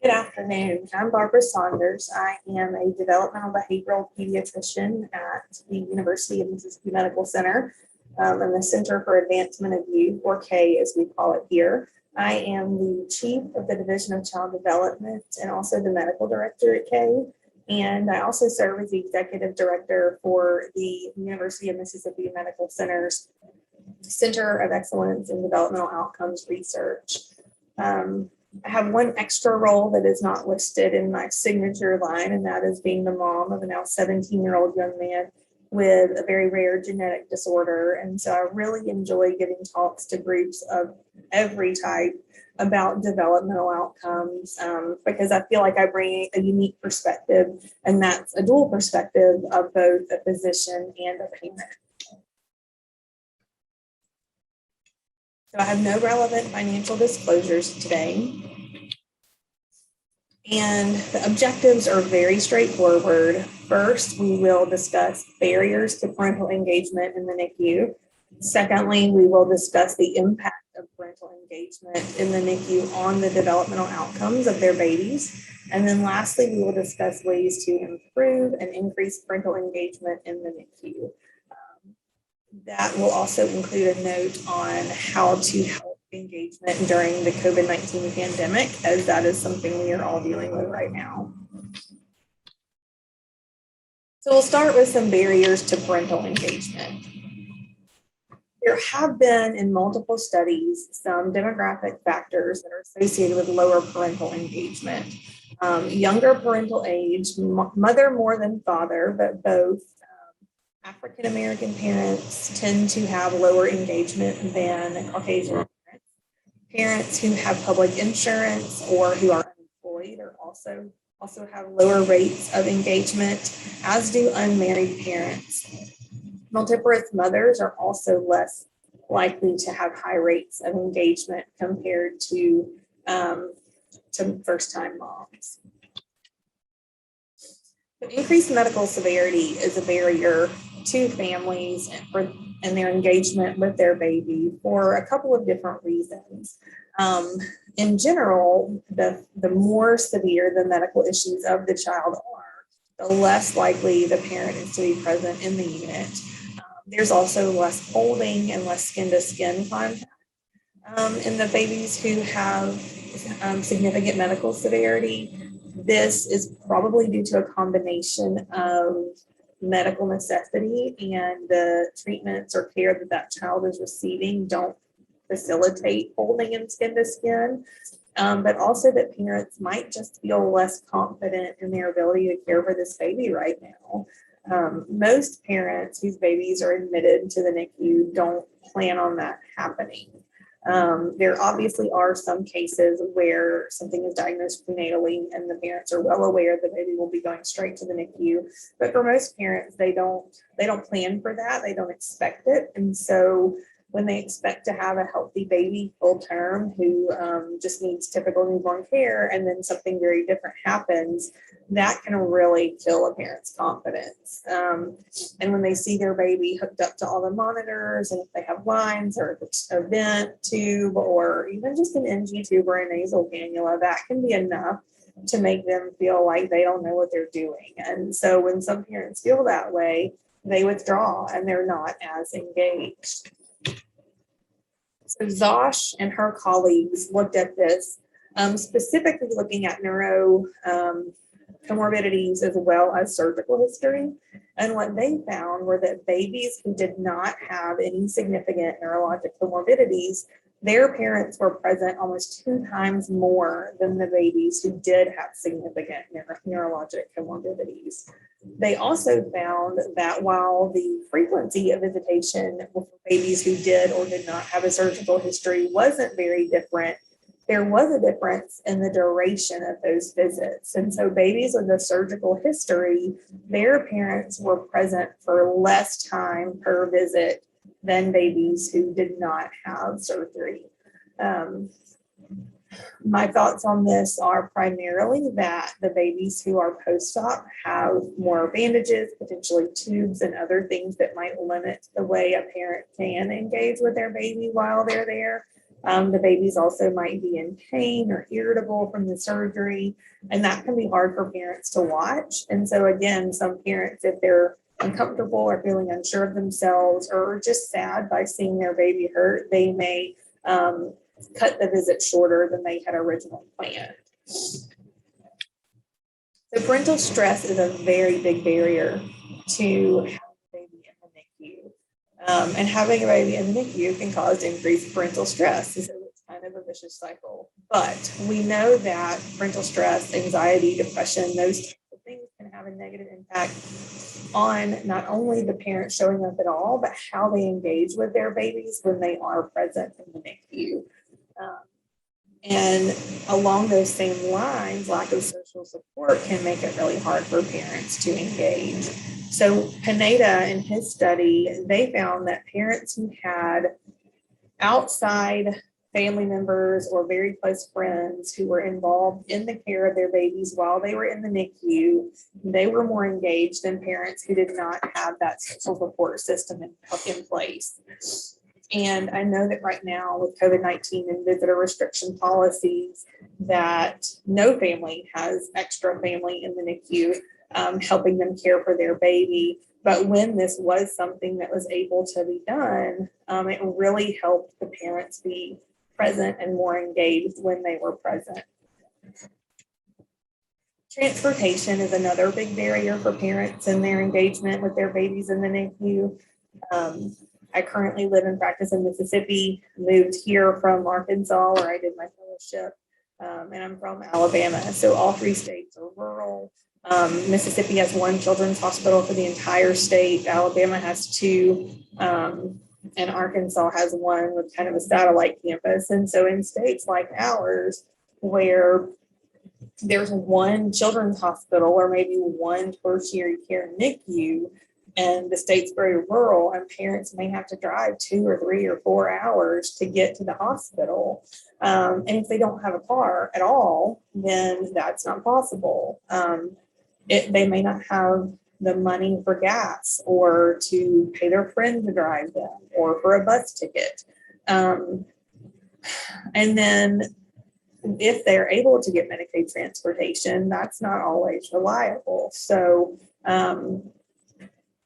Good afternoon. I'm Barbara Saunders. I am a developmental behavioral pediatrician at the University of Mississippi Medical Center in the Center for Advancement of Youth, or K as we call it here. I am the chief of the Division of Child Development and also the medical director at K. And I also serve as the executive director for the University of Mississippi Medical Center's Center of Excellence in Developmental Outcomes Research. I have one extra role that is not listed in my signature line, and that is being the mom of a now 17-year-old young man with a very rare genetic disorder. And so I really enjoy giving talks to groups of every type about developmental outcomes because I feel like I bring a unique perspective, and that's a dual perspective of both a physician and a parent. So I have no relevant financial disclosures today. And the objectives are very straightforward. First, we will discuss barriers to parental engagement in the NICU. Secondly, we will discuss the impact of parental engagement in the NICU on the developmental outcomes of their babies. And then lastly, we will discuss ways to improve and increase parental engagement in the NICU. That will also include a note on how to help engagement during the COVID-19 pandemic, as that is something we are all dealing with right now. So we'll start with some barriers to parental engagement. There have been in multiple studies some demographic factors that are associated with lower parental engagement. Younger parental age, mother more than father, but both African American parents tend to have lower engagement than Caucasian parents. Parents who have public insurance or who are unemployed are also have lower rates of engagement, as do unmarried parents. Multiparous mothers are also less likely to have high rates of engagement compared to first-time moms. But increased medical severity is a barrier to families and their engagement with their baby for a couple of different reasons. In general, the more severe the medical issues of the child are, the less likely the parent is to be present in the unit. There's also less holding and less skin-to-skin contact. In the babies who have significant medical severity, this is probably due to a combination of medical necessity and the treatments or care that that child is receiving don't facilitate holding and skin to skin, but also that parents might just feel less confident in their ability to care for this baby right now. Most parents whose babies are admitted to the NICU don't plan on that happening. There obviously are some cases where something is diagnosed prenatally and the parents are well aware the baby will be going straight to the NICU, but for most parents, they don't plan for that. They don't expect it. And so when they expect to have a healthy baby full term who just needs typical newborn care and then something very different happens, that can really kill a parent's confidence. And when they see their baby hooked up to all the monitors, and if they have lines or a vent tube or even just an NG tube or a nasal cannula, that can be enough to make them feel like they don't know what they're doing. And so when some parents feel that way, they withdraw and they're not as engaged. So Zosh and her colleagues looked at this, specifically looking at neuro comorbidities as well as surgical history. And what they found were that babies who did not have any significant neurologic comorbidities, their parents were present almost 2 times more than the babies who did have significant neurologic comorbidities. They also found that while the frequency of visitation for babies who did or did not have a surgical history wasn't very different, there was a difference in the duration of those visits. And so babies with a surgical history, their parents were present for less time per visit than babies who did not have surgery. My thoughts on this are primarily that the babies who are post-op have more bandages, potentially tubes and other things that might limit the way a parent can engage with their baby while they're there. The babies also might be in pain or irritable from the surgery, and that can be hard for parents to watch. And so again, some parents, if they're uncomfortable or feeling unsure of themselves or just sad by seeing their baby hurt, they may cut the visit shorter than they had originally planned. So parental stress is a very big barrier to having a baby in the NICU. And having a baby in the NICU can cause increased parental stress. So it's kind of a vicious cycle. But we know that parental stress, anxiety, depression, those types of things can have a negative impact on not only the parent showing up at all, but how they engage with their babies when they are present in the NICU. And along those same lines, lack of social support can make it really hard for parents to engage. So Pineda, in his study, they found that parents who had outside family members or very close friends who were involved in the care of their babies while they were in the NICU, they were more engaged than parents who did not have that social support system in place. And I know that right now with COVID-19 and visitor restriction policies, that no family has extra family in the NICU helping them care for their baby. But when this was something that was able to be done, it really helped the parents be present and more engaged when they were present. Transportation is another big barrier for parents and their engagement with their babies in the NICU. I currently live and practice in Mississippi, moved here from Arkansas where I did my fellowship, and I'm from Alabama. So all three states are rural. Mississippi has one children's hospital for the entire state. Alabama has two, and Arkansas has one with kind of a satellite campus. And so in states like ours, where there's one children's hospital or maybe one tertiary care NICU, and the state's very rural, and parents may have to drive 2 or 3 or 4 hours to get to the hospital. And if they don't have a car at all, then that's not possible. They may not have the money for gas or to pay their friend to drive them or for a bus ticket. And then if they're able to get Medicaid transportation, that's not always reliable. So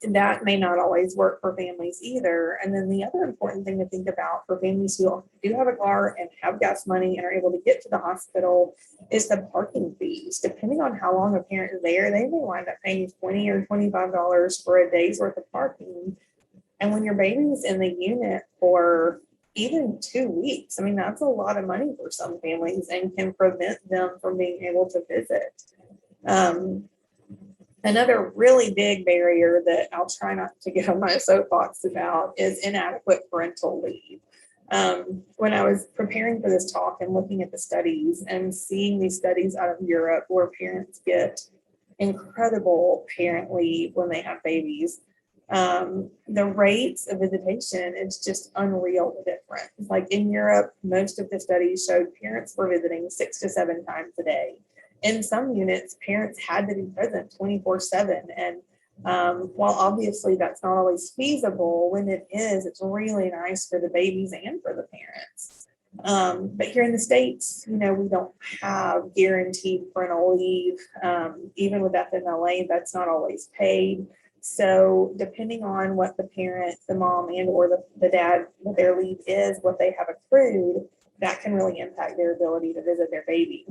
that may not always work for families either. And then the other important thing to think about for families who do have a car and have gas money and are able to get to the hospital is the parking fees. Depending on how long a parent is there, they may wind up paying $20 or $25 for a day's worth of parking. And when your baby's in the unit for even 2 weeks, I mean, that's a lot of money for some families and can prevent them from being able to visit. Another really big barrier that I'll try not to get on my soapbox about is inadequate parental leave. When I was preparing for this talk and looking at the studies and seeing these studies out of Europe where parents get incredible parent leave when they have babies, the rates of visitation is just unreal different. Like in Europe, most of the studies showed parents were visiting 6 to 7 times a day. In some units, parents had to be present 24/7. And while obviously that's not always feasible, when it is, it's really nice for the babies and for the parents. But here in the States, we don't have guaranteed parental leave. Even with FMLA, that's not always paid. So depending on what the parent, the mom and or the dad, what their leave is, what they have accrued, that can really impact their ability to visit their baby.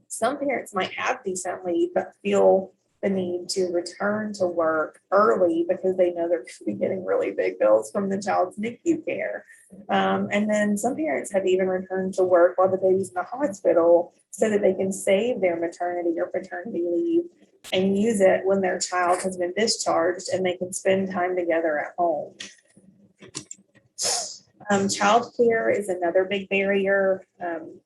Some parents might have decent leave, but feel the need to return to work early because they know they're going to be getting really big bills from the child's NICU care. And then some parents have even returned to work while the baby's in the hospital so that they can save their maternity or paternity leave and use it when their child has been discharged and they can spend time together at home. Childcare is another big barrier.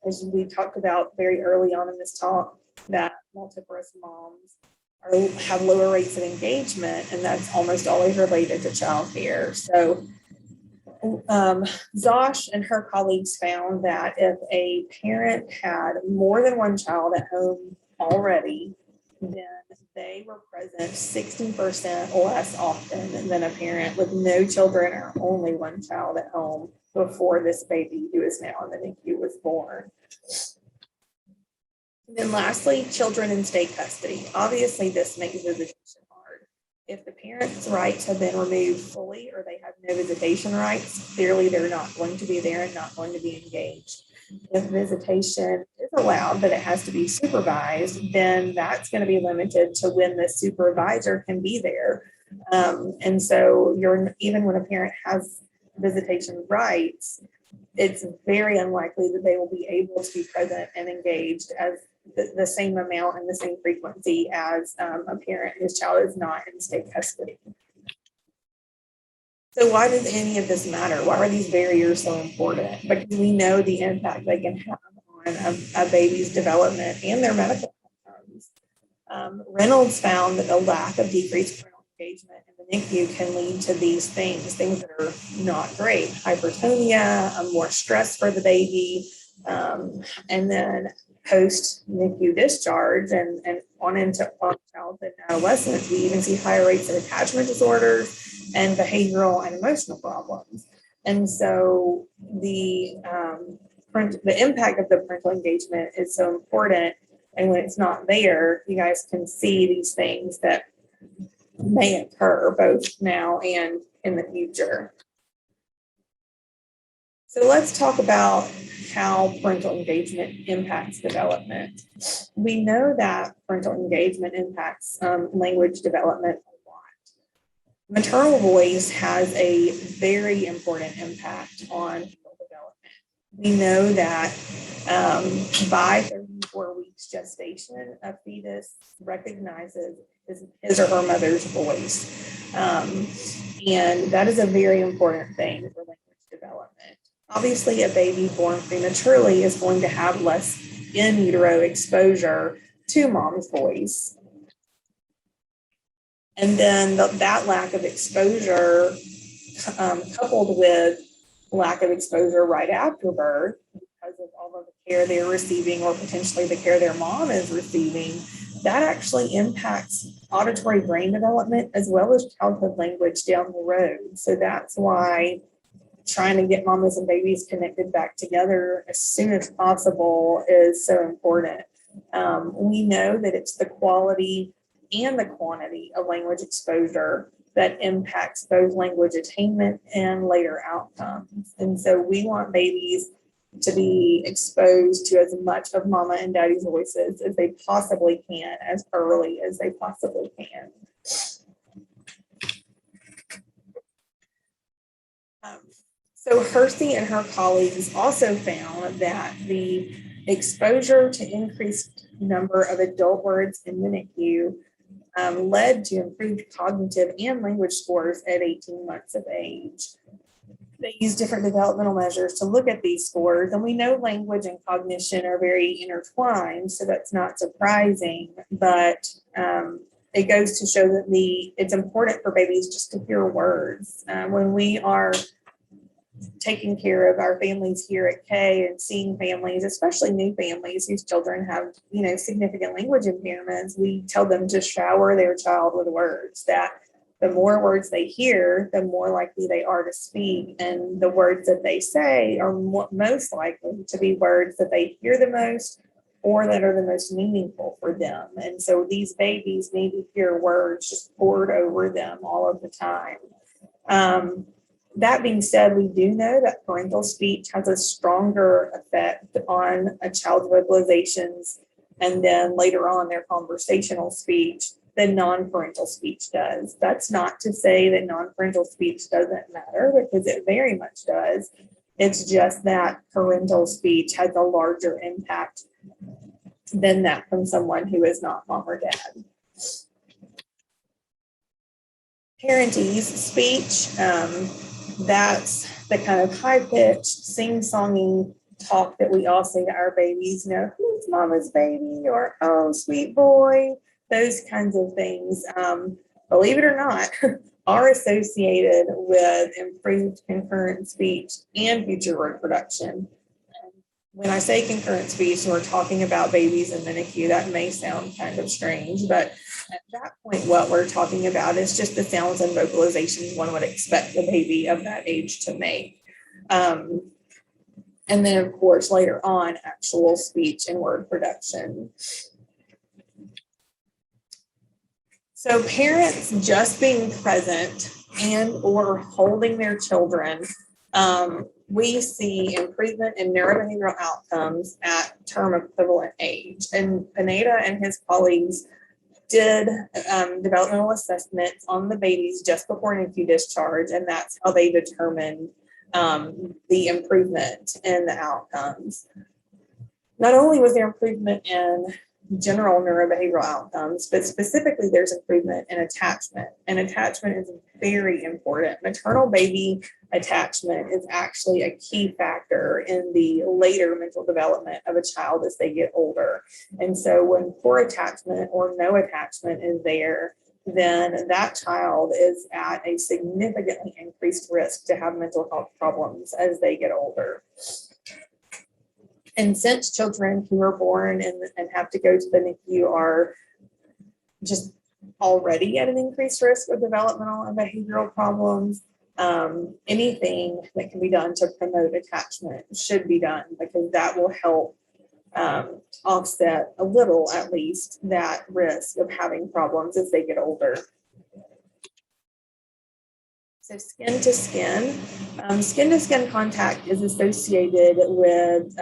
As we talked about very early on in this talk, that multiparous moms have lower rates of engagement, and that's almost always related to childcare. So Zosh and her colleagues found that if a parent had more than one child at home already, then they were present 60% less often than a parent with no children or only one child at home before this baby, who is now in the NICU, was born. And then lastly, children in state custody. Obviously, this makes visitation hard. If the parents' rights have been removed fully or they have no visitation rights, clearly they're not going to be there and not going to be engaged. If visitation is allowed, but it has to be supervised, then that's going to be limited to when the supervisor can be there. And so even when a parent has visitation rights, it's very unlikely that they will be able to be present and engaged as the same amount and the same frequency as a parent whose child is not in state custody. So why does any of this matter? Why are these barriers so important? Because we know the impact they can have on a baby's development and their medical outcomes. Reynolds found that the lack of decreased parental engagement in the NICU can lead to these things that are not great: hypertonia, more stress for the baby, and then post-NICU discharge and on into childhood and adolescence, we even see higher rates of attachment disorders and behavioral and emotional problems. And so the impact of the parental engagement is so important. And when it's not there, you guys can see these things that may occur both now and in the future. So let's talk about how parental engagement impacts development. We know that parental engagement impacts language development a lot. Maternal voice has a very important impact on development. We know that by 34 weeks gestation, a fetus recognizes his or her mother's voice. And that is a very important thing for language development. Obviously, a baby born prematurely is going to have less in utero exposure to mom's voice. And then that lack of exposure, coupled with lack of exposure right after birth, because of all of the care they're receiving or potentially the care their mom is receiving, that actually impacts auditory brain development as well as childhood language down the road. So that's why trying to get mamas and babies connected back together as soon as possible is so important. We know that it's the quality and the quantity of language exposure that impacts both language attainment and later outcomes. And so we want babies to be exposed to as much of mama and daddy's voices as they possibly can, as early as they possibly can. So Hersey and her colleagues also found that the exposure to increased number of adult words in the NICU led to improved cognitive and language scores at 18 months of age. They use different developmental measures to look at these scores, and we know language and cognition are very intertwined, so that's not surprising, but it goes to show that it's important for babies just to hear words. When we are taking care of our families here at K and seeing families, especially new families whose children have, significant language impairments, we tell them to shower their child with words, that the more words they hear, the more likely they are to speak. And the words that they say are most likely to be words that they hear the most or that are the most meaningful for them. And so these babies need to hear words just poured over them all of the time. That being said, we do know that parental speech has a stronger effect on a child's vocalizations and then later on their conversational speech than non-parental speech does. That's not to say that non-parental speech doesn't matter, because it very much does. It's just that parental speech has a larger impact than that from someone who is not mom or dad. Parentese speech, that's the kind of high-pitched, sing-songing talk that we all say to our babies, who's mama's baby, or oh, sweet boy, those kinds of things, believe it or not, are associated with improved concurrent speech and future word production. when I say concurrent speech and we're talking about babies in the NICU, that may sound kind of strange, but at that point, what we're talking about is just the sounds and vocalizations one would expect a baby of that age to make. And then, of course, later on, actual speech and word production. So parents just being present and or holding their children, we see improvement in neurobehavioral outcomes at term equivalent age. And Pineda and his colleagues did developmental assessments on the babies just before NICU discharge, and that's how they determined the improvement in the outcomes. Not only was there improvement in general neurobehavioral outcomes, but specifically there's improvement in attachment. And attachment is very important. Maternal baby attachment is actually a key factor in the later mental development of a child as they get older. And so when poor attachment or no attachment is there, then that child is at a significantly increased risk to have mental health problems as they get older. And since children who are born and have to go to the NICU are just already at an increased risk of developmental and behavioral problems, anything that can be done to promote attachment should be done, because that will help offset a little, at least, that risk of having problems as they get older. So skin to skin contact is associated with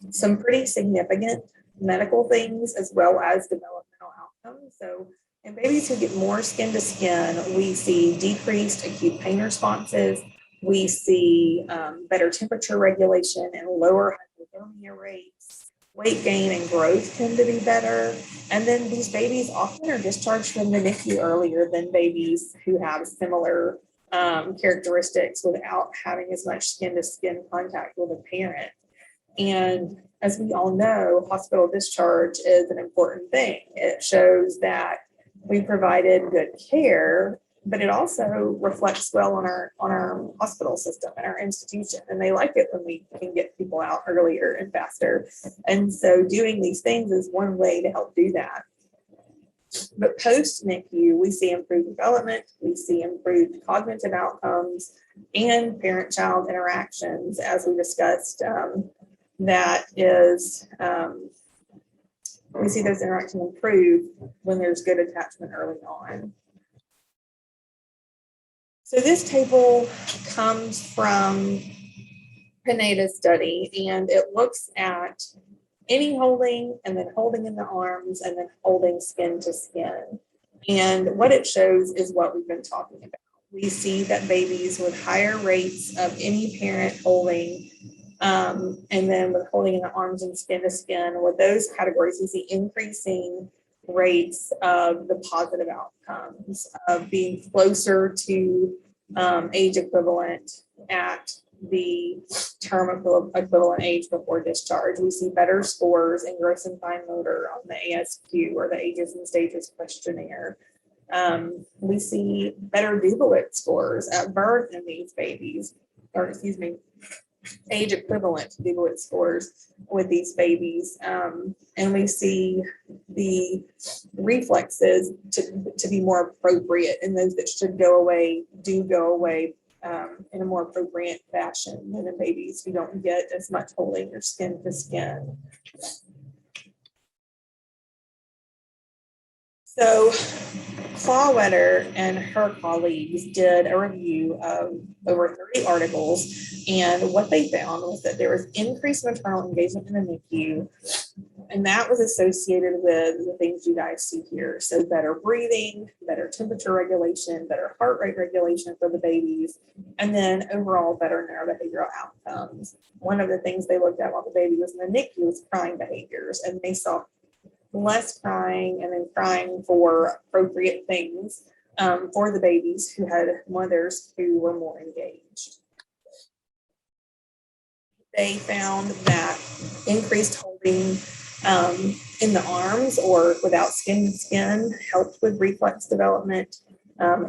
some pretty significant medical things as well as developmental outcomes. So in babies who get more skin to skin, we see decreased acute pain responses. We see better temperature regulation and lower hypothermia rates. Weight gain and growth tend to be better. And then these babies often are discharged from the NICU earlier than babies who have similar characteristics without having as much skin-to-skin contact with a parent. And as we all know, hospital discharge is an important thing. It shows that we provided good care, but it also reflects well on our hospital system and our institution. And they like it when we can get people out earlier and faster. And so doing these things is one way to help do that. But post NICU, we see improved development, we see improved cognitive outcomes and parent-child interactions, as we discussed. That is, we see those interactions improve when there's good attachment early on. So this table comes from Pineda's study, and it looks at any holding and then holding in the arms and then holding skin to skin. And what it shows is what we've been talking about. We see that babies with higher rates of any parent holding and then with holding in the arms and skin to skin, with those categories, we see increasing rates of the positive outcomes of being closer to age equivalent at the term equivalent age before discharge. We see better scores in gross and fine motor on the ASQ, or the Ages and Stages questionnaire. We see better Dubelet scores at birth in these babies, or age equivalent Dubelet scores with these babies. And we see the reflexes to be more appropriate, and those that should go away do go away in a more appropriate fashion than in babies who don't get as much holding or skin to skin. So Clawwetter and her colleagues did a review of over 30 articles, and what they found was that there was increased maternal engagement in the NICU, and that was associated with the things you guys see here. So better breathing, better temperature regulation, better heart rate regulation for the babies, and then overall better neurobehavioral outcomes. One of the things they looked at while the baby was in the NICU was crying behaviors, and they saw less crying and then crying for appropriate things for the babies who had mothers who were more engaged. They found that increased holding in the arms or without skin to skin helped with reflex development,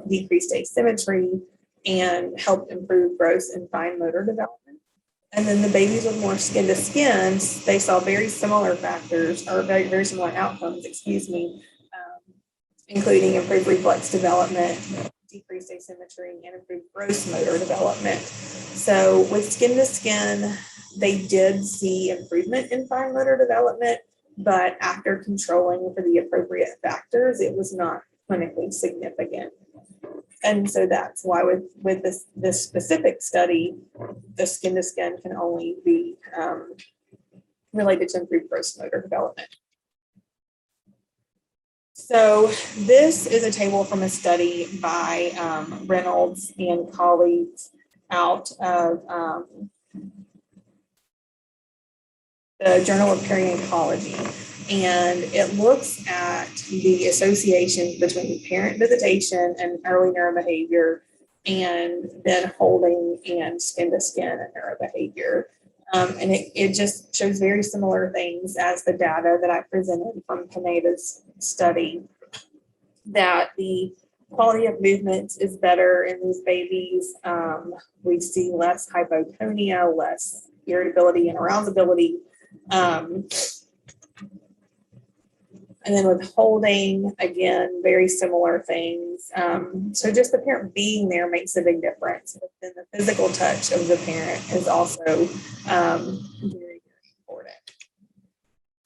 decreased asymmetry, and helped improve gross and fine motor development. And then the babies with more skin to skin, they saw very similar factors, or very similar outcomes, including improved reflex development, decreased asymmetry, and improved gross motor development. So with skin to skin, they did see improvement in fine motor development, but after controlling for the appropriate factors, it was not clinically significant. And so that's why with this specific study, the skin to skin can only be related to improved gross motor development. So this is a table from a study by Reynolds and colleagues out of the Journal of Periodontology. And it looks at the association between parent visitation and early neurobehavior, and then holding and skin to skin and neurobehavior. And it just shows very similar things as the data that I presented from Pineda's study, that the quality of movements is better in these babies. We see less hypotonia, less irritability and arousability. And then with holding, again, very similar things. So just the parent being there makes a big difference. But then the physical touch of the parent is also very, very important.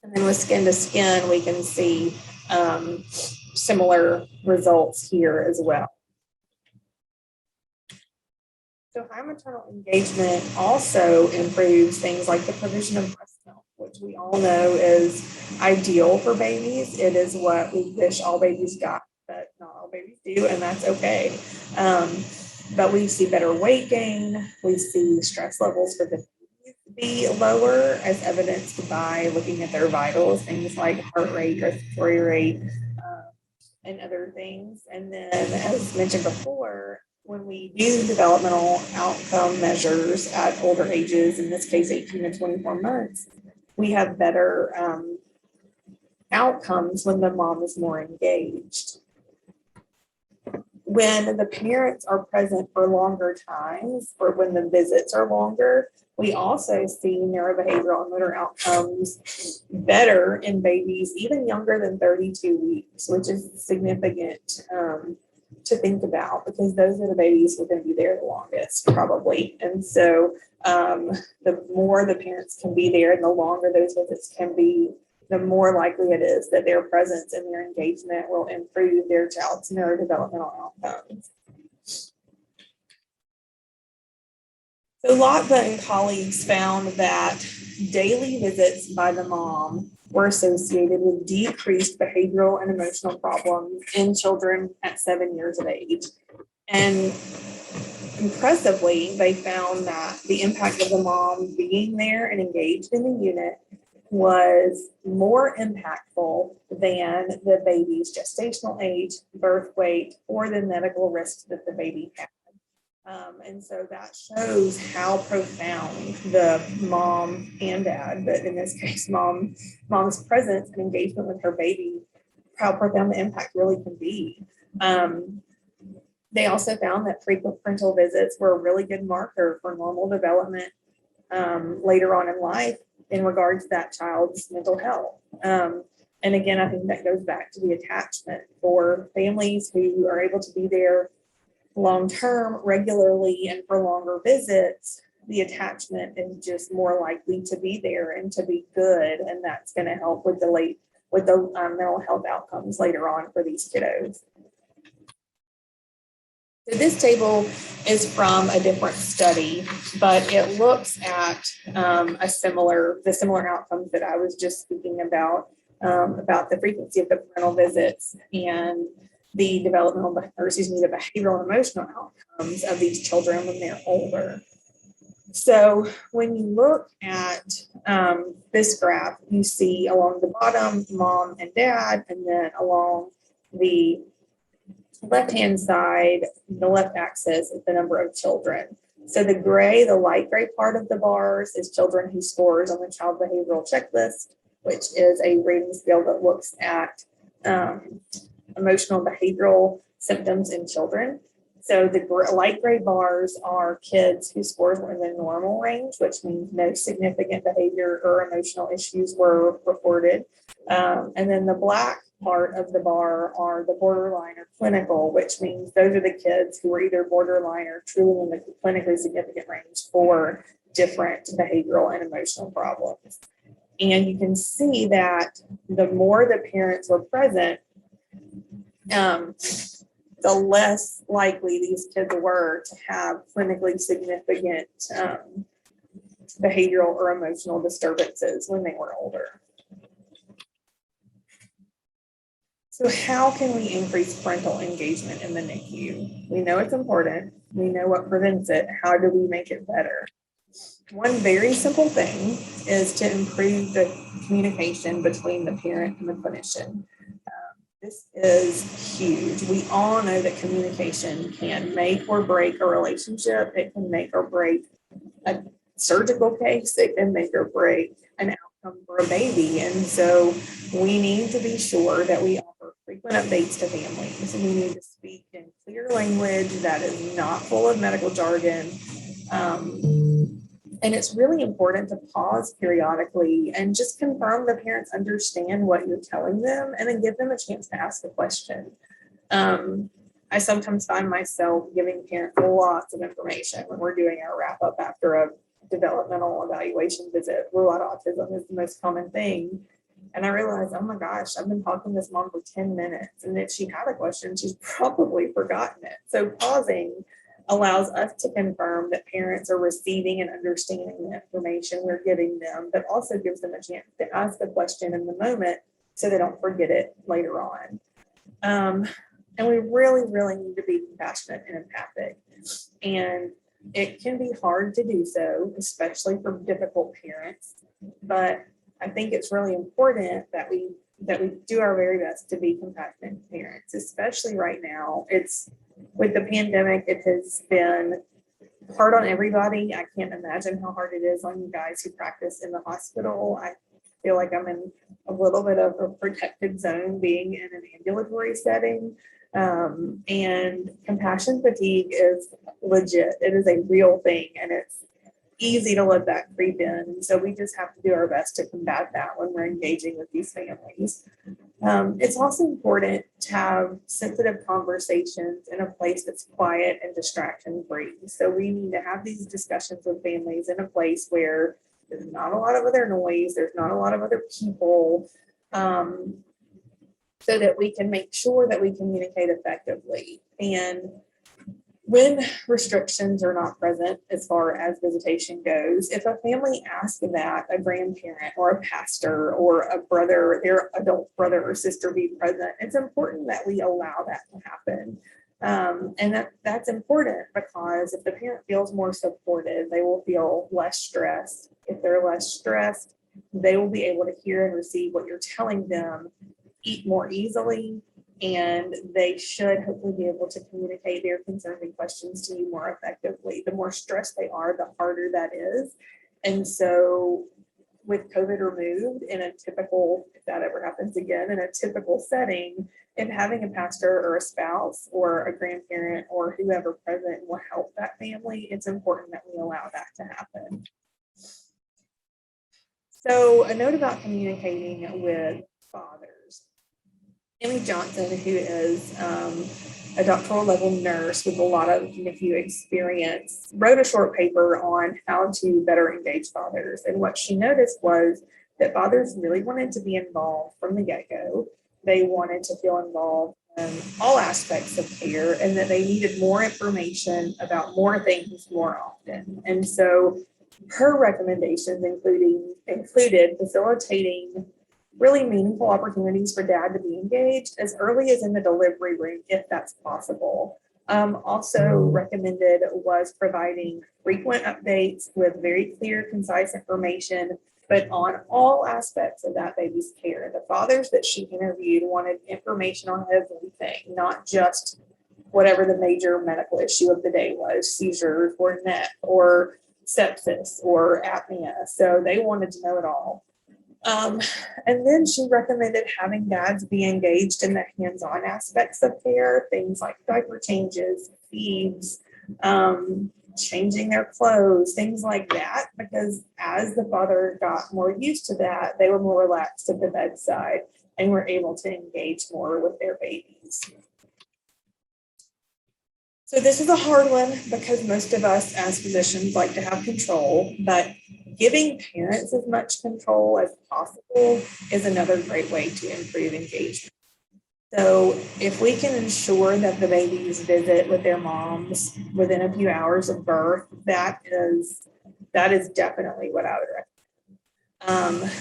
And then with skin to skin, we can see similar results here as well. So high maternal engagement also improves things like the provision of breast milk, which we all know is ideal for babies. It is what we wish all babies got, but not all babies do, and that's okay. But we see better weight gain. We see stress levels for the babies be lower, as evidenced by looking at their vitals, things like heart rate, respiratory rate, and other things. And then, as mentioned before, when we do developmental outcome measures at older ages, in this case 18 to 24 months, we have better outcomes when the mom is more engaged. When the parents are present for longer times, or when the visits are longer, we also see neurobehavioral and motor outcomes better in babies even younger than 32 weeks, which is significant to think about, because those are the babies who are going to be there the longest, probably. And so the more the parents can be there and the longer those visits can be, the more likely it is that their presence and their engagement will improve their child's neurodevelopmental outcomes. So Lockba and colleagues found that daily visits by the mom were associated with decreased behavioral and emotional problems in children at 7 years of age. And impressively, they found that the impact of the mom being there and engaged in the unit was more impactful than the baby's gestational age, birth weight, or the medical risks that the baby had. And so that shows how profound the mom and dad, but in this case, mom's presence and engagement with her baby, how profound the impact really can be. They also found that frequent parental visits were a really good marker for normal development later on in life in regards to that child's mental health. And again, I think that goes back to the attachment for families who are able to be there long-term, regularly, and for longer visits. The attachment is just more likely to be there and to be good, and that's going to help with the mental health outcomes later on for these kiddos. So this table is from a different study, but it looks at the similar outcomes that I was just speaking about the frequency of the parental visits and the the behavioral and emotional outcomes of these children when they're older. So when you look at this graph, you see along the bottom, mom and dad, and then along the left-hand side, the left axis is the number of children. So the light gray part of the bars is children who scores on the child behavioral checklist, which is a rating scale that looks at emotional and behavioral symptoms in children. So the light gray bars are kids whose scores were in the normal range, which means no significant behavior or emotional issues were reported. And then the black part of the bar are the borderline or clinical, which means those are the kids who are either borderline or truly in the clinically significant range for different behavioral and emotional problems. And you can see that the more the parents were present, the less likely these kids were to have clinically significant behavioral or emotional disturbances when they were older. So how can we increase parental engagement in the NICU? We know it's important. We know what prevents it. How do we make it better? One very simple thing is to improve the communication between the parent and the clinician. This is huge. We all know that communication can make or break a relationship. It can make or break a surgical case. It can make or break an outcome for a baby. And so we need to be sure that we offer frequent updates to families. And we need to speak in clear language that is not full of medical jargon. And it's really important to pause periodically and just confirm the parents understand what you're telling them and then give them a chance to ask a question. I sometimes find myself giving parents lots of information when we're doing our wrap up after a developmental evaluation visit. Rule out autism is the most common thing. And I realized, oh my gosh, I've been talking to this mom for 10 minutes. And if she had a question, she's probably forgotten it. So pausing allows us to confirm that parents are receiving and understanding the information we're giving them, but also gives them a chance to ask the question in the moment so they don't forget it later on. And we really, really need to be compassionate and empathic. And it can be hard to do so, especially for difficult parents. But I think it's really important that we do our very best to be compassionate parents, especially right now. With the pandemic, it has been hard on everybody. I can't imagine how hard it is on you guys who practice in the hospital. I feel like I'm in a little bit of a protected zone being in an ambulatory setting. And compassion fatigue is legit. It is a real thing, and it's easy to let that creep in. And so we just have to do our best to combat that when we're engaging with these families. It's also important to have sensitive conversations in a place that's quiet and distraction free. So we need to have these discussions with families in a place where there's not a lot of other noise, there's not a lot of other people, so that we can make sure that we communicate effectively. And when restrictions are not present as far as visitation goes, if a family asks that a grandparent or a pastor or a brother, their adult brother or sister be present, it's important that we allow that to happen. And that's important because if the parent feels more supported, they will feel less stressed. If they're less stressed, they will be able to hear and receive what you're telling them, eat more easily, and they should hopefully be able to communicate their concerns and questions to you more effectively. The more stressed they are, the harder that is. And so with COVID removed in a typical, if that ever happens again, in a typical setting, if having a pastor or a spouse or a grandparent or whoever present will help that family, it's important that we allow that to happen. So a note about communicating with fathers. Amy Johnson, who is a doctoral level nurse with a lot of NICU experience, wrote a short paper on how to better engage fathers. And what she noticed was that fathers really wanted to be involved from the get-go. They wanted to feel involved in all aspects of care, and that they needed more information about more things more often. And so her recommendations included facilitating really meaningful opportunities for dad to be engaged as early as in the delivery room, if that's possible. Also recommended was providing frequent updates with very clear, concise information, but on all aspects of that baby's care. The fathers that she interviewed wanted information on everything, not just whatever the major medical issue of the day was, seizures or neck or sepsis or apnea. So they wanted to know it all. And then she recommended having dads be engaged in the hands-on aspects of care, things like diaper changes, feeds, changing their clothes, things like that, because as the father got more used to that, they were more relaxed at the bedside and were able to engage more with their babies. So this is a hard one because most of us as physicians like to have control, but giving parents as much control as possible is another great way to improve engagement. So if we can ensure that the babies visit with their moms within a few hours of birth, that is definitely what I would recommend.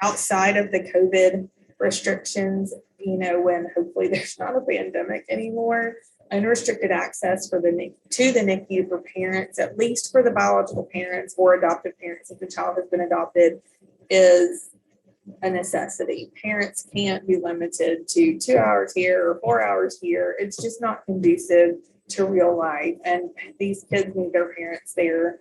Outside of the COVID restrictions, when hopefully there's not a pandemic anymore, unrestricted access to the NICU for parents, at least for the biological parents or adoptive parents if the child has been adopted, is a necessity. Parents can't be limited to 2 hours here or 4 hours here. It's just not conducive to real life. And these kids need their parents there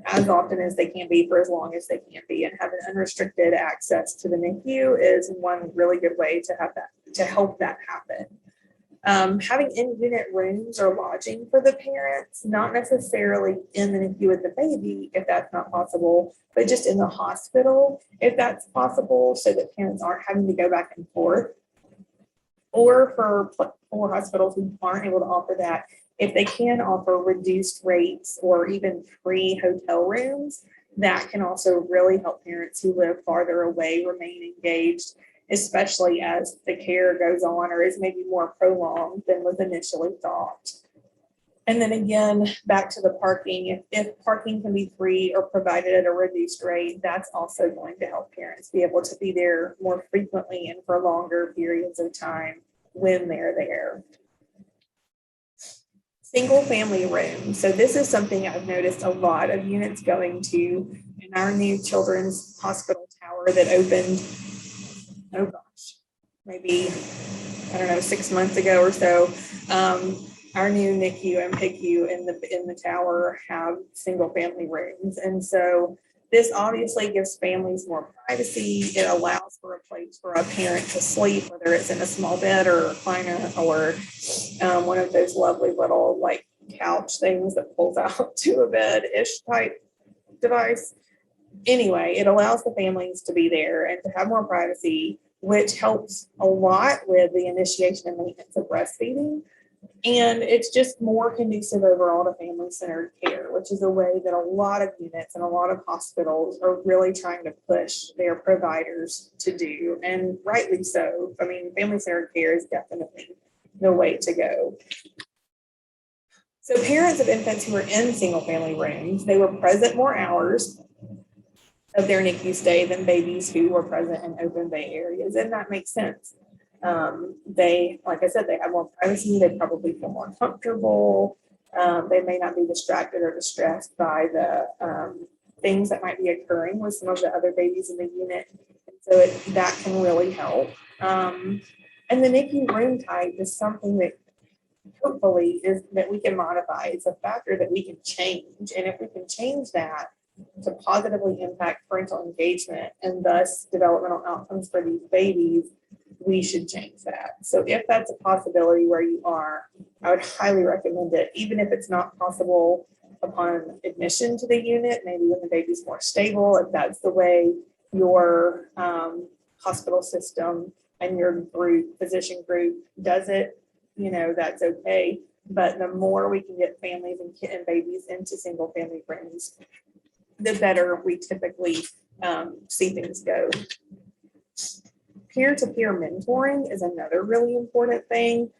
as often as they can be for as long as they can be. And having unrestricted access to the NICU is one really good way to have that, to help that happen. Having in-unit rooms or lodging for the parents, not necessarily in the NICU with the baby, if that's not possible, but just in the hospital, if that's possible, so that parents aren't having to go back and forth. Or for hospitals who aren't able to offer that, if they can offer reduced rates or even free hotel rooms, that can also really help parents who live farther away remain engaged, especially as the care goes on or is maybe more prolonged than was initially thought. And then again, back to the parking, if parking can be free or provided at a reduced rate, that's also going to help parents be able to be there more frequently and for longer periods of time when they're there. Single family rooms. So this is something I've noticed a lot of units going to in our new children's hospital tower that opened, oh gosh, maybe, 6 months ago or so. Our new NICU and PICU in the tower have single family rooms. And so this obviously gives families more privacy. It allows for a place for a parent to sleep, whether it's in a small bed or a recliner or one of those lovely little like couch things that pulls out to a bed-ish type device. Anyway, it allows the families to be there and to have more privacy, which helps a lot with the initiation and maintenance of breastfeeding. And it's just more conducive overall to family-centered care, which is a way that a lot of units and a lot of hospitals are really trying to push their providers to do, and rightly so. I mean, family-centered care is definitely the way to go. So parents of infants who are in single-family rooms, they were present more hours of their NICU stay than babies who were present in open bay areas, and that makes sense. They, like I said, they have more privacy. They probably feel more comfortable. They may not be distracted or distressed by the things that might be occurring with some of the other babies in the unit. And so that can really help. And the NICU room type is something that hopefully is that we can modify. It's a factor that we can change. And if we can change that to positively impact parental engagement and thus developmental outcomes for these babies, we should change that. So if that's a possibility where you are, I would highly recommend it, even if it's not possible upon admission to the unit, maybe when the baby's more stable, if that's the way your hospital system and your physician group does it, that's okay. But the more we can get families and babies into single family rooms, the better we typically see things go. Peer-to-peer mentoring is another really important thing.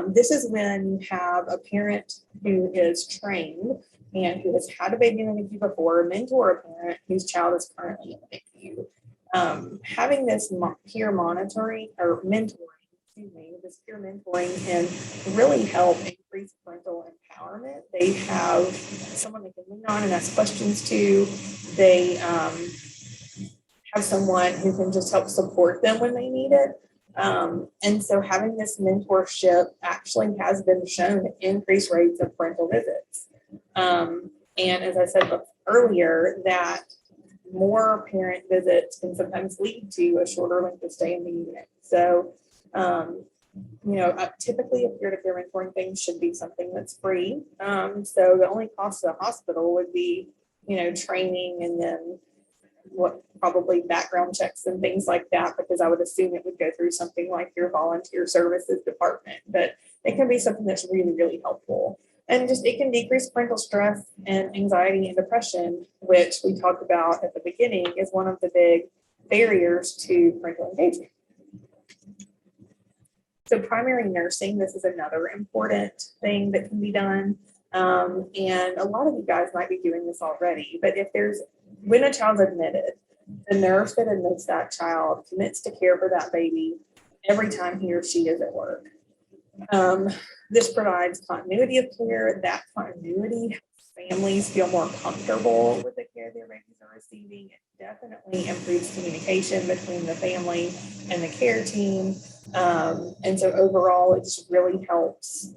This is when you have a parent who is trained and who has had a baby in the NICU before, mentor a parent whose child is currently in the NICU. Having this peer monitoring or mentoring, this peer mentoring can really help increase parental empowerment. They have someone they can lean on and ask questions to. They have someone who can just help support them when they need it. And so having this mentorship actually has been shown to increase rates of parental visits. And as I said earlier, that more parent visits can sometimes lead to a shorter length of stay in the unit. So Typically a peer-to-peer mentoring thing should be something that's free. So the only cost to the hospital would be, training and then what probably background checks and things like that, because I would assume it would go through something like your volunteer services department, but it can be something that's really, really helpful. And just it can decrease parental stress and anxiety and depression, which we talked about at the beginning is one of the big barriers to parental engagement. So primary nursing, this is another important thing that can be done. And a lot of you guys might be doing this already, but when a child's admitted, the nurse that admits that child commits to care for that baby every time he or she is at work. This provides continuity of care. That continuity helps families feel more comfortable with the care their babies are receiving. It definitely improves communication between the family and the care team. And so overall, it just really helps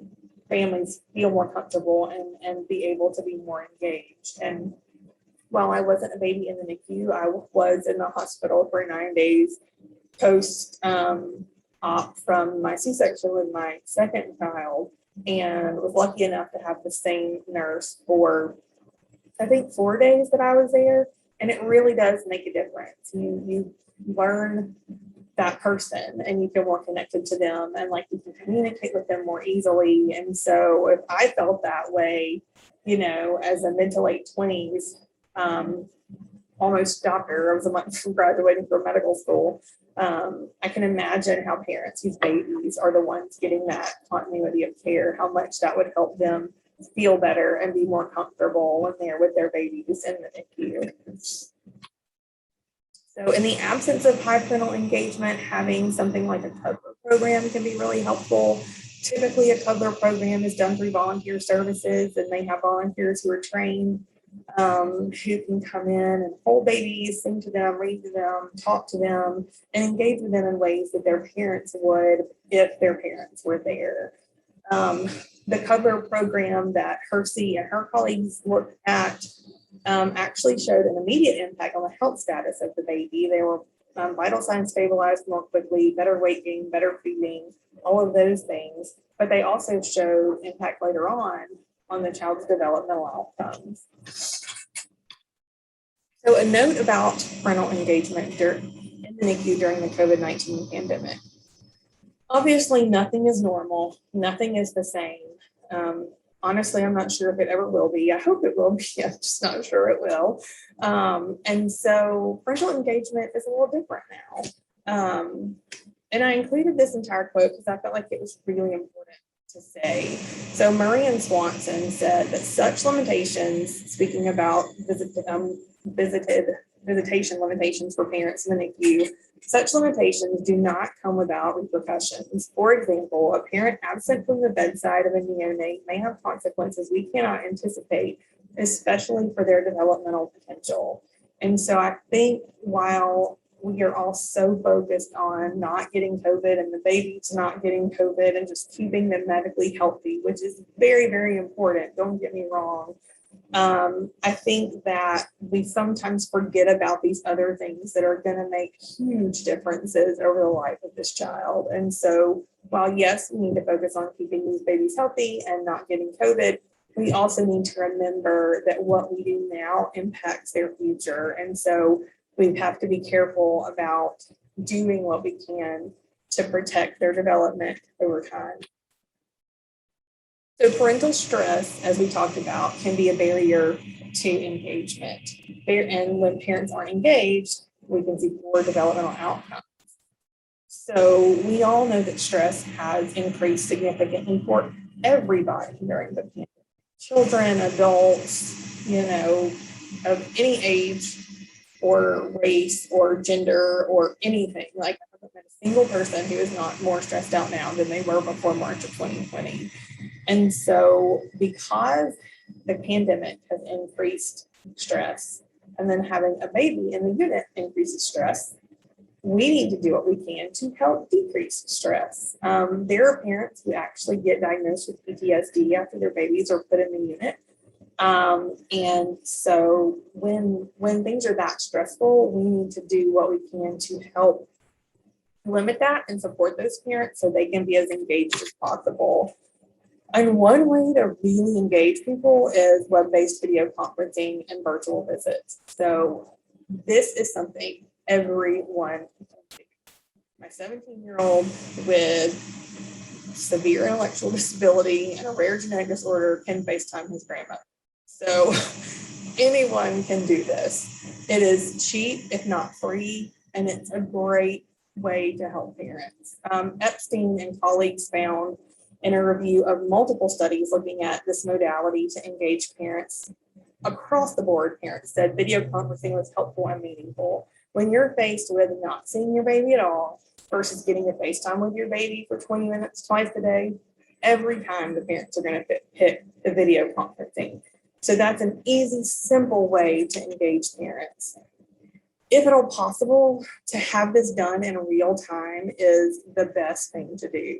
families feel more comfortable and be able to be more engaged. And while I wasn't a baby in the NICU, I was in the hospital for 9 days post op from my C-section with my second child, and was lucky enough to have the same nurse for, I think, 4 days that I was there. And it really does make a difference. You learn that person and you feel more connected to them, and like you can communicate with them more easily. And so if I felt that way, as a mid to late 20s, almost doctor, I was a month from graduating from medical school. I can imagine how parents whose babies are the ones getting that continuity of care, how much that would help them feel better and be more comfortable when they're with their babies in the NICU. So in the absence of high parental engagement, having something like a cuddler program can be really helpful. Typically, a cuddler program is done through volunteer services, and they have volunteers who are trained who can come in and hold babies, sing to them, read to them, talk to them, and engage with them in ways that their parents would if their parents were there. The cuddler program that Hersey and her colleagues looked at actually showed an immediate impact on the health status of the baby. They were vital signs stabilized more quickly, better weight gain, better feeding, all of those things. But they also showed impact later on the child's developmental outcomes. So a note about parental engagement in the NICU during the COVID-19 pandemic. Obviously, nothing is normal. Nothing is the same. Honestly, I'm not sure if it ever will be. I hope it will be. I'm just not sure it will. And so parental engagement is a little different now. And I included this entire quote because I felt like it was really important to say. So Murray Swanson said that such limitations, speaking about visitation limitations for parents in the NICU, such limitations do not come without repercussions. For example, a parent absent from the bedside of a neonate may have consequences we cannot anticipate, especially for their developmental potential. And so I think while we are all so focused on not getting COVID and the babies not getting COVID and just keeping them medically healthy, which is very, very important, don't get me wrong. I think that we sometimes forget about these other things that are going to make huge differences over the life of this child. And so while, yes, we need to focus on keeping these babies healthy and not getting COVID, we also need to remember that what we do now impacts their future. And so we have to be careful about doing what we can to protect their development over time. So parental stress, as we talked about, can be a barrier to engagement. And when parents aren't engaged, we can see poor developmental outcomes. So we all know that stress has increased significantly for everybody during the pandemic. Children, adults, of any age or race or gender or anything. Like, I haven't met a single person who is not more stressed out now than they were before March of 2020. And so because the pandemic has increased stress, and then having a baby in the unit increases stress, we need to do what we can to help decrease stress. There are parents who actually get diagnosed with PTSD after their babies are put in the unit. And so when things are that stressful, we need to do what we can to help limit that and support those parents so they can be as engaged as possible. And one way to really engage people is web-based video conferencing and virtual visits. So this is something everyone can do. My 17-year-old with severe intellectual disability and a rare genetic disorder can FaceTime his grandmother. So anyone can do this. It is cheap, if not free, and it's a great way to help parents. Epstein and colleagues found in a review of multiple studies looking at this modality to engage parents across the board, parents said video conferencing was helpful and meaningful. When you're faced with not seeing your baby at all versus getting a FaceTime with your baby for 20 minutes twice a day, every time the parents are going to pick the video conferencing. So that's an easy, simple way to engage parents. If at all possible, to have this done in real time is the best thing to do.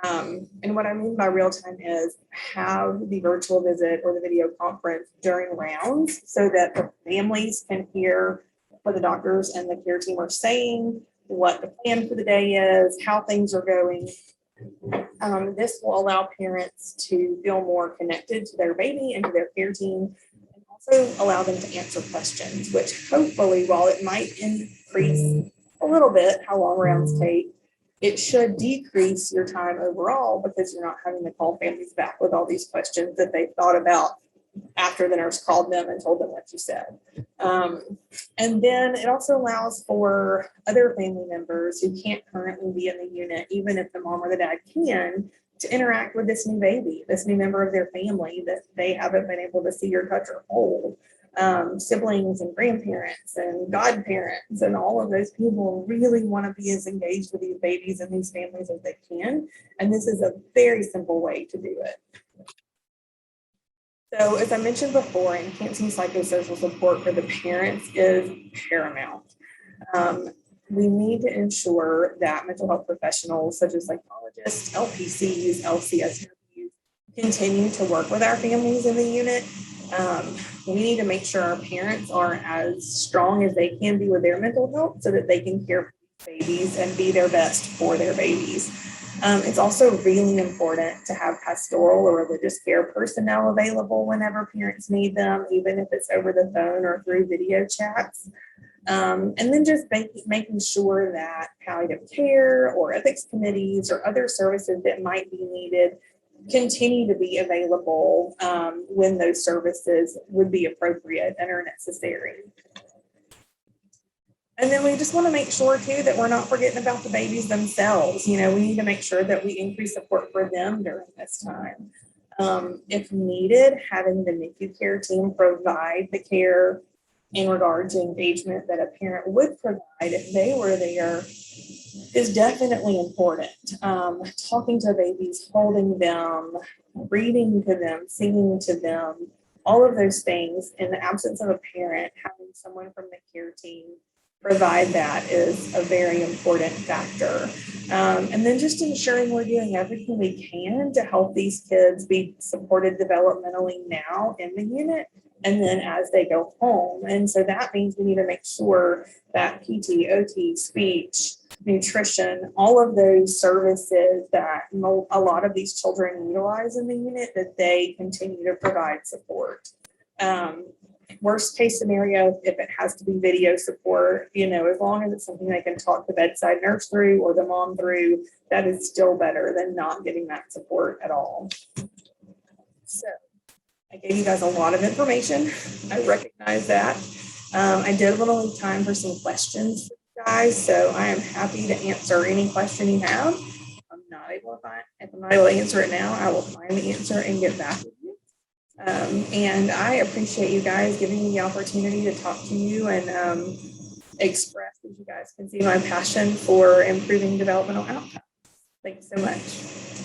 And what I mean by real time is have the virtual visit or the video conference during rounds so that the families can hear what the doctors and the care team are saying, what the plan for the day is, how things are going. This will allow parents to feel more connected to their baby and to their care team, and also allow them to answer questions, which hopefully, while it might increase a little bit how long rounds take, it should decrease your time overall because you're not having to call families back with all these questions that they thought about after the nurse called them and told them what you said. And then it also allows for other family members who can't currently be in the unit, even if the mom or the dad can, to interact with this new baby, this new member of their family that they haven't been able to see or touch or hold. Siblings and grandparents and godparents and all of those people really want to be as engaged with these babies and these families as they can. And this is a very simple way to do it. So as I mentioned before, enhancing psychosocial support for the parents is paramount. We need to ensure that mental health professionals such as psychologists, LPCs, LCSWs continue to work with our families in the unit. We need to make sure our parents are as strong as they can be with their mental health so that they can care for babies and be their best for their babies. It's also really important to have pastoral or religious care personnel available whenever parents need them, even if it's over the phone or through video chats. And then just making sure that palliative care or ethics committees or other services that might be needed continue to be available when those services would be appropriate and are necessary. And then we just want to make sure too that we're not forgetting about the babies themselves. We need to make sure that we increase support for them during this time. If needed, having the Nicu care team provide the care in regard to engagement that a parent would provide if they were there is definitely important. Talking to babies, holding them, reading to them, singing to them, all of those things in the absence of a parent, having someone from the care team provide that is a very important factor. And then just ensuring we're doing everything we can to help these kids be supported developmentally now in the unit and then as they go home. And so that means we need to make sure that PT, OT, speech, nutrition, all of those services that a lot of these children utilize in the unit, that they continue to provide support. Worst case scenario, if it has to be video support, as long as it's something they can talk the bedside nurse through or the mom through, that is still better than not getting that support at all. So I gave you guys a lot of information. I recognize that. I did want to leave time for some questions for you guys, so I am happy to answer any question you have. If I'm not able to answer it now, I will find the answer and get back with you. And I appreciate you guys giving me the opportunity to talk to you and express, as you guys can see, my passion for improving developmental outcomes. Thanks so much.